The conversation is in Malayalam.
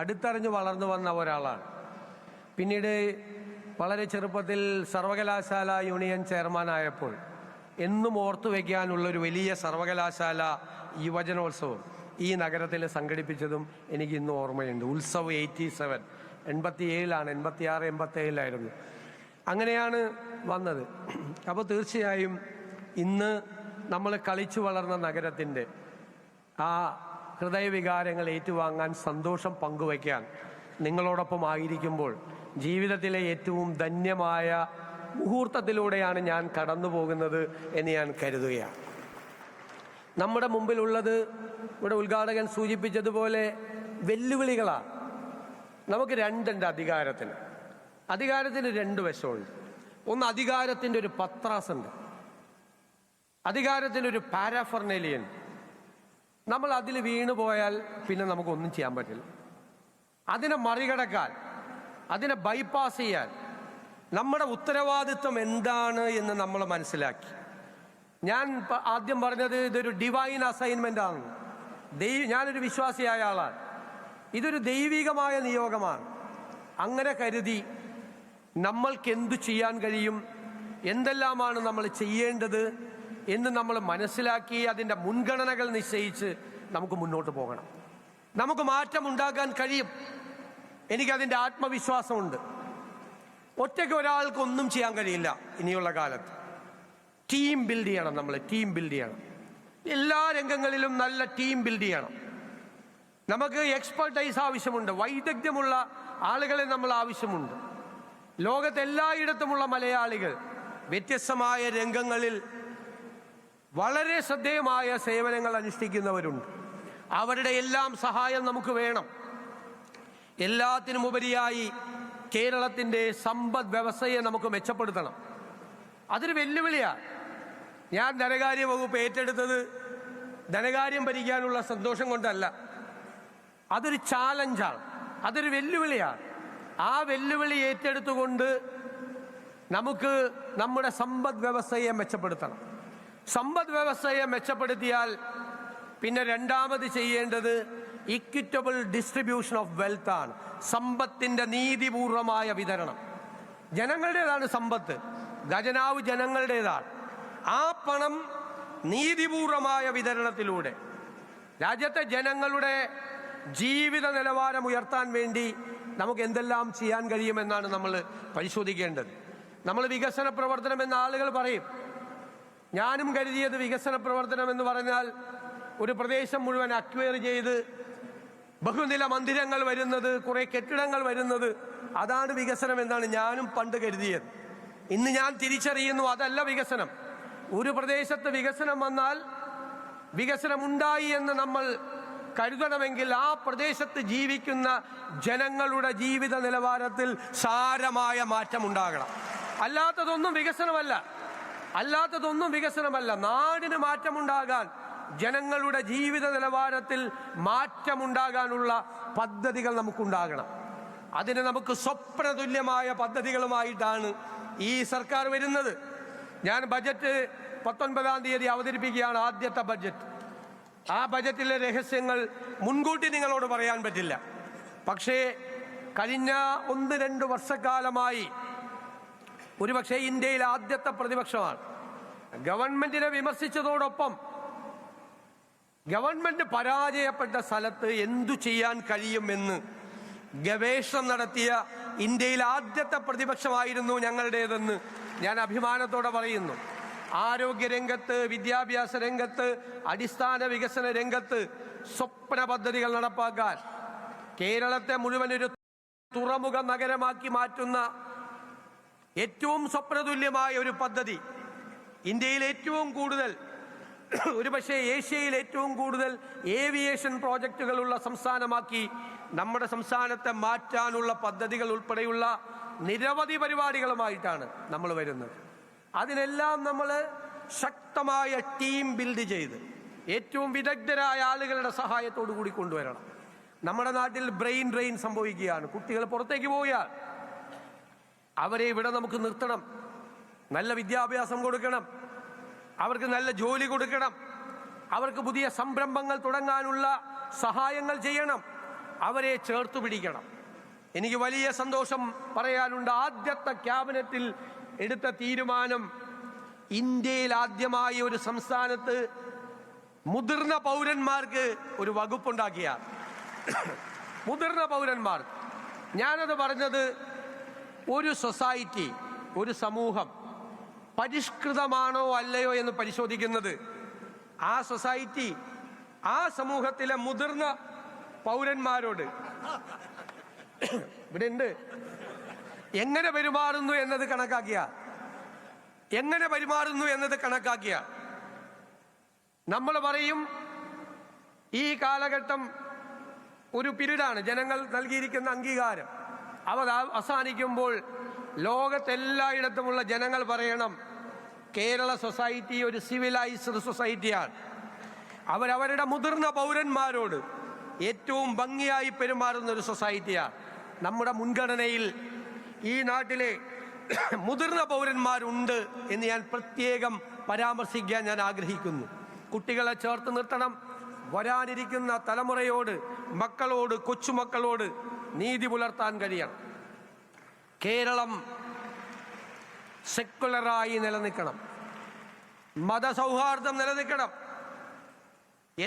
അടുത്തറിഞ്ഞ് വളർന്നു വന്ന ഒരാളാണ്. പിന്നീട് വളരെ ചെറുപ്പത്തിൽ സർവകലാശാല യൂണിയൻ ചെയർമാനായപ്പോൾ എന്നും ഓർത്തു വയ്ക്കാനുള്ളൊരു വലിയ സർവകലാശാല യുവജനോത്സവം ഈ നഗരത്തിൽ സംഘടിപ്പിച്ചതും എനിക്ക് ഇന്നും ഓർമ്മയുണ്ട്. ഉത്സവ് 87, 87 86, 87 അങ്ങനെയാണ് വന്നത്. അപ്പോൾ തീർച്ചയായും ഇന്ന് നമ്മൾ കളിച്ചു വളർന്ന നഗരത്തിൻ്റെ ആ ഹൃദയവികാരങ്ങൾ ഏറ്റുവാങ്ങാൻ, സന്തോഷം പങ്കുവയ്ക്കാൻ നിങ്ങളോടൊപ്പം ആയിരിക്കുമ്പോൾ ജീവിതത്തിലെ ഏറ്റവും ധന്യമായ മുഹൂർത്തത്തിലൂടെയാണ് ഞാൻ കടന്നു പോകുന്നത് എന്ന് ഞാൻ കരുതുകയാണ്. നമ്മുടെ മുമ്പിലുള്ളത് ഇവിടെ ഉദ്ഘാടകൻ സൂചിപ്പിച്ചതുപോലെ വെല്ലുവിളികളാണ്. നമുക്ക് രണ്ടുണ്ട് അധികാരത്തിന്. അധികാരത്തിന് രണ്ട് വശമുണ്ട്. ഒന്ന്, അധികാരത്തിൻ്റെ ഒരു പത്രാസുണ്ട്, അധികാരത്തിൻ്റെ ഒരു പാരാഫർണേലിയൻ. നമ്മൾ അതിൽ വീണുപോയാൽ പിന്നെ നമുക്കൊന്നും ചെയ്യാൻ പറ്റില്ല. അതിനെ മറികടക്കാൻ, അതിനെ ബൈപ്പാസ് ചെയ്യാൻ നമ്മുടെ ഉത്തരവാദിത്വം എന്താണ് എന്ന് നമ്മൾ മനസ്സിലാക്കി. ഞാൻ ആദ്യം പറഞ്ഞത് ഇതൊരു ഡിവൈൻ അസൈൻമെൻ്റ് ആണ്. ഞാനൊരു വിശ്വാസിയായ ആളാണ്. ഇതൊരു ദൈവികമായ നിയോഗമാണ്. അങ്ങനെ കരുതി നമ്മൾക്ക് എന്തു ചെയ്യാൻ കഴിയും, എന്തെല്ലാമാണ് നമ്മൾ ചെയ്യേണ്ടത് എന്ന് നമ്മൾ മനസ്സിലാക്കി അതിൻ്റെ മുൻഗണനകൾ നിശ്ചയിച്ച് നമുക്ക് മുന്നോട്ട് പോകണം. നമുക്ക് മാറ്റം ഉണ്ടാക്കാൻ കഴിയും. എനിക്കതിൻ്റെ ആത്മവിശ്വാസമുണ്ട്. ഒറ്റയ്ക്ക് ഒരാൾക്കൊന്നും ചെയ്യാൻ കഴിയില്ല. ഇനിയുള്ള കാലത്ത് ടീം ബിൽഡ് ചെയ്യണം. നമ്മൾ ടീം ബിൽഡ് ചെയ്യണം. എല്ലാ രംഗങ്ങളിലും നല്ല ടീം ബിൽഡ് ചെയ്യണം. നമുക്ക് എക്സ്പെർട്ടൈസ് ആവശ്യമുണ്ട്. വൈദഗ്ധ്യമുള്ള ആളുകളെ നമ്മൾ ആവശ്യമുണ്ട്. ലോകത്തെല്ലായിടത്തുമുള്ള മലയാളികൾ വ്യത്യസ്തമായ രംഗങ്ങളിൽ വളരെ ശ്രദ്ധേയമായ സേവനങ്ങൾ അനുഷ്ഠിക്കുന്നവരുണ്ട്. അവരുടെ എല്ലാം സഹായം നമുക്ക് വേണം. എല്ലാത്തിനുമുപരിയായി കേരളത്തിൻ്റെ സമ്പദ് വ്യവസ്ഥയെ നമുക്ക് മെച്ചപ്പെടുത്തണം. അതൊരു വെല്ലുവിളിയാണ്. ഞാൻ ധനകാര്യ വകുപ്പ് ഏറ്റെടുത്തത് ധനകാര്യം ഭരിക്കാനുള്ള സന്തോഷം കൊണ്ടല്ല. അതൊരു ചാലഞ്ചാണ്, അതൊരു വെല്ലുവിളിയാണ്. ആ വെല്ലുവിളി ഏറ്റെടുത്തുകൊണ്ട് നമുക്ക് നമ്മുടെ സമ്പദ് വ്യവസ്ഥയെ മെച്ചപ്പെടുത്തണം. സമ്പദ് വ്യവസ്ഥയെ മെച്ചപ്പെടുത്തിയാൽ പിന്നെ രണ്ടാമത് ചെയ്യേണ്ടത് ഇക്വിറ്റബിൾ ഡിസ്ട്രിബ്യൂഷൻ ഓഫ് വെൽത്ത് ആണ്. സമ്പത്തിൻ്റെ നീതിപൂർവമായ വിതരണം. ജനങ്ങളുടേതാണ് സമ്പത്ത്, ഖജനാവ് ജനങ്ങളുടേതാണ്. ആ പണം നീതിപൂർവമായ വിതരണത്തിലൂടെ രാജ്യത്തെ ജനങ്ങളുടെ ജീവിത നിലവാരം ഉയർത്താൻ വേണ്ടി നമുക്ക് എന്തെല്ലാം ചെയ്യാൻ കഴിയുമെന്നാണ് നമ്മൾ പരിശോധിക്കേണ്ടത്. നമ്മൾ വികസന പ്രവർത്തനം എന്ന ആളുകൾ പറയും. ഞാനും കരുതിയത് വികസന പ്രവർത്തനം എന്ന് പറഞ്ഞാൽ ഒരു പ്രദേശം മുഴുവൻ അക്വയർ ചെയ്ത് ബഹുനില മന്ദിരങ്ങൾ വരുന്നത്, കുറെ കെട്ടിടങ്ങൾ വരുന്നത്, അതാണ് വികസനം എന്നാണ് ഞാനും പണ്ട് കരുതിയത്. ഇന്ന് ഞാൻ തിരിച്ചറിയുന്നു, അതല്ല വികസനം. ഒരു പ്രദേശത്ത് വികസനം വന്നാൽ വികസനമുണ്ടായി എന്ന് നമ്മൾ കരുതണമെങ്കിൽ ആ പ്രദേശത്ത് ജീവിക്കുന്ന ജനങ്ങളുടെ ജീവിത നിലവാരത്തിൽ സാരമായ മാറ്റം ഉണ്ടാകണം. അല്ലാത്തതൊന്നും വികസനമല്ല. നാടിന് മാറ്റമുണ്ടാകാൻ, ജനങ്ങളുടെ ജീവിത നിലവാരത്തിൽ മാറ്റമുണ്ടാകാനുള്ള പദ്ധതികൾ നമുക്കുണ്ടാകണം. അതിന് നമുക്ക് സ്വപ്നതുല്യമായ പദ്ധതികളുമായിട്ടാണ് ഈ സർക്കാർ വരുന്നത്. ഞാൻ ബജറ്റ് 19-ാം തീയതി അവതരിപ്പിക്കുകയാണ്, ആദ്യത്തെ ബജറ്റ്. ആ ബജറ്റിലെ രഹസ്യങ്ങൾ മുൻകൂട്ടി നിങ്ങളോട് പറയാൻ പറ്റില്ല. പക്ഷേ കഴിഞ്ഞ 1-2 വർഷക്കാലമായി ഒരുപക്ഷെ ഇന്ത്യയിലെ ആദ്യത്തെ പ്രതിപക്ഷമാണ്. ഗവൺമെന്റിനെ വിമർശിച്ചതോടൊപ്പം ഗവൺമെന്റ് പരാജയപ്പെട്ട സ്ഥലത്ത് എന്തു ചെയ്യാൻ കഴിയുമെന്ന് ഗവേഷണം നടത്തിയ ഇന്ത്യയിലെ ആദ്യത്തെ പ്രതിപക്ഷമായിരുന്നു ഞങ്ങളുടേതെന്ന് ഞാൻ അഭിമാനത്തോടെ പറയുന്നു. ആരോഗ്യരംഗത്ത്, വിദ്യാഭ്യാസ രംഗത്ത്, അടിസ്ഥാന വികസന രംഗത്ത് സ്വപ്ന പദ്ധതികൾ നടപ്പാക്കാൻ, കേരളത്തെ മുഴുവൻ ഒരു തുറമുഖ നഗരമാക്കി മാറ്റുന്ന ഏറ്റവും സ്വപ്നതുല്യമായ ഒരു പദ്ധതി, ഇന്ത്യയിൽ ഏറ്റവും കൂടുതൽ, ഒരുപക്ഷെ ഏഷ്യയിൽ ഏറ്റവും കൂടുതൽ ഏവിയേഷൻ പ്രോജക്റ്റുകളുള്ള സംസ്ഥാനമാക്കി നമ്മുടെ സംസ്ഥാനത്തെ മാറ്റാനുള്ള പദ്ധതികൾ ഉൾപ്പെടെയുള്ള നിരവധി പരിപാടികളുമായിട്ടാണ് നമ്മൾ വരുന്നത്. അതിനെല്ലാം നമ്മൾ ശക്തമായ ടീം ബിൽഡ് ചെയ്ത് ഏറ്റവും വിദഗ്ധരായ ആളുകളുടെ സഹായത്തോടു കൂടി കൊണ്ടുവരണം. നമ്മുടെ നാട്ടിൽ ബ്രെയിൻ ഡ്രെയിൻ സംഭവിക്കുകയാണ്. കുട്ടികൾ പുറത്തേക്ക് പോവുകയാണ്. അവരെ ഇവിടെ നമുക്ക് നിർത്തണം. നല്ല വിദ്യാഭ്യാസം കൊടുക്കണം, അവർക്ക് നല്ല ജോലി കൊടുക്കണം, അവർക്ക് പുതിയ സംരംഭങ്ങൾ തുടങ്ങാനുള്ള സഹായങ്ങൾ ചെയ്യണം. അവരെ ചേർത്തു പിടിക്കണം. എനിക്ക് വലിയ സന്തോഷം പറയാനുണ്ട്. ആദ്യത്തെ ക്യാബിനറ്റിൽ എടുത്ത തീരുമാനം, ഇന്ത്യയിൽ ആദ്യമായി ഒരു സംസ്ഥാനത്ത് മുതിർന്ന പൗരന്മാർക്ക് ഒരു വകുപ്പുണ്ടാക്കിയ മുതിർന്ന പൗരന്മാർ. ഞാനത് പറഞ്ഞത്, ഒരു സൊസൈറ്റി, ഒരു സമൂഹം പരിഷ്കൃതമാണോ അല്ലയോ എന്ന് പരിശോധിക്കുന്നത് ആ സൊസൈറ്റി, ആ സമൂഹത്തിലെ മുതിർന്ന പൗരന്മാരോട് ഇവിടെ ഉണ്ട് എങ്ങനെ പെരുമാറുന്നു എന്നത് കണക്കാക്കിയ നമ്മൾ പറയും ഈ കാലഘട്ടം ഒരു പിരീഡാണ്. ജനങ്ങൾ നൽകിയിരിക്കുന്ന അംഗീകാരം അവസാനിക്കുമ്പോൾ ലോകത്തെല്ലായിടത്തുമുള്ള ജനങ്ങൾ പറയണം, കേരള സൊസൈറ്റി ഒരു സിവിലൈസ്ഡ് സൊസൈറ്റിയാണ്. അവരവരുടെ മുതിർന്ന പൗരന്മാരോട് ഏറ്റവും ഭംഗിയായി പെരുമാറുന്ന ഒരു സൊസൈറ്റിയാണ്. നമ്മുടെ മുൻഗണനയിൽ ഈ നാട്ടിലെ മുതിർന്ന പൗരന്മാരുണ്ട് എന്ന് ഞാൻ പ്രത്യേകം പരാമർശിക്കാൻ ഞാൻ ആഗ്രഹിക്കുന്നു. കുട്ടികളെ ചേർത്ത് നിർത്തണം. വരാനിരിക്കുന്ന തലമുറയോട്, മക്കളോട്, കൊച്ചുമക്കളോട് നീതി പുലർത്താൻ കഴിയണം. കേരളം സെക്കുലറായി നിലനിൽക്കണം. മതസൗഹാർദ്ദം നിലനിൽക്കണം.